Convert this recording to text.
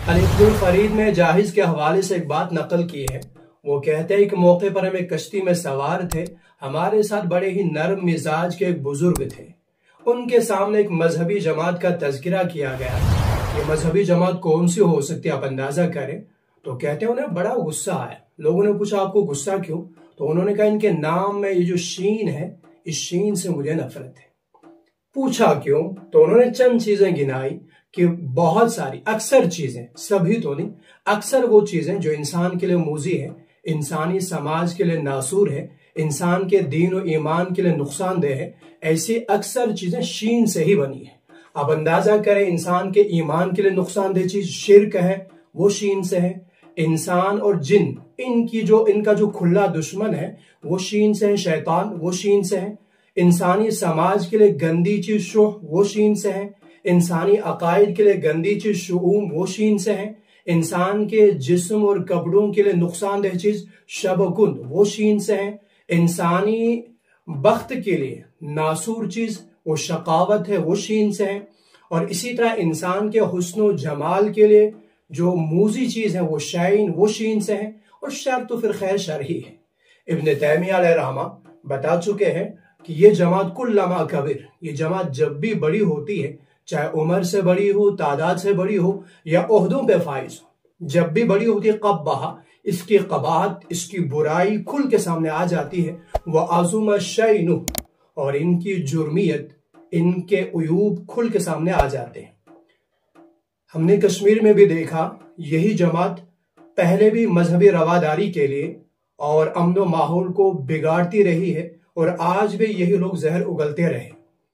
خلیل فرید میں جاہز کے حوالے سے ایک بات نقل کی ہے۔ وہ کہتے ہیں کہ موقع پر ہم ایک کشتی میں سوار تھے، ہمارے ساتھ بڑے ہی نرم مزاج کے ایک بزرگ تھے۔ ان کے سامنے ایک مذہبی جماعت کا تذکرہ کیا گیا۔ یہ مذہبی جماعت کون سی ہو سکتی ہے، آپ اندازہ کریں۔ تو کہتے ہیں انہیں بڑا غصہ آیا۔ لوگوں نے پوچھا آپ کو غصہ کیوں؟ تو انہوں نے کہا ان کے نام میں یہ جو شین ہے، اس شین سے مجھے نفرت ہے۔ پوچھا کیوں؟ تو انہوں نے چند چیزیں گنائی کہ بہت ساری، اکثر چیزیں، سبھی تو نہیں، اکثر وہ چیزیں جو انسان کے لیے موذی ہے، انسانی سماج کے لیے ناسور ہے، انسان کے دین و ایمان کے لیے نقصان دہ ہے، ایسی اکثر چیزیں شین سے ہی بنی ہیں۔ اب اندازہ کریں انسان کے ایمان کے لیے نقصان دہ چیز شرک ہے، وہ شین سے ہے۔ انسان اور جن، ان کا جو کھلا دشمن ہے وہ شین سے ہے، شیطان وہ شین سے ہے۔ انسانی سماج کے لیے گندی چیز شوہ وہ شین سے ہے۔ انسانی عقائد کے لیے گندی چیز شؤم وہ شین سے ہے۔ انسان کے جسم اور کپڑوں کے لیے نقصان دہ چیز شبکند وہ شین سے ہے۔ انسانی بخت کے لیے ناسور چیز وہ شقاوت ہے، وہ شین سے ہے۔ اور اسی طرح انسان کے حسن و جمال کے لیے جو موذی چیز ہے وہ شین، وہ شین سے ہے۔ اور شر تو پھر خیر شر ہی ہے۔ ابن تیمیہ علیہ رحمہ بتا چکے ہیں کہ یہ جماعت کلما کبر، یہ جماعت جب بھی بڑی ہوتی ہے، چاہے عمر سے بڑی ہو، تعداد سے بڑی ہو یا عہدوں پہ فائز ہو، جب بھی بڑی ہوتی ہے قبہا، اس کی قباحت، اس کی برائی کھل کے سامنے آ جاتی ہے۔ وَعَظُمَ شَيْنُهُ، اور ان کی جرمیت، ان کے عیوب کھل کے سامنے آ جاتے ہیں۔ ہم نے کشمیر میں بھی دیکھا یہی جماعت پہلے بھی مذہبی رواداری کے لیے اور امن و ماحول کو بگاڑتی رہی ہے، اور آج بھی یہی لوگ زہر اگلتے رہے۔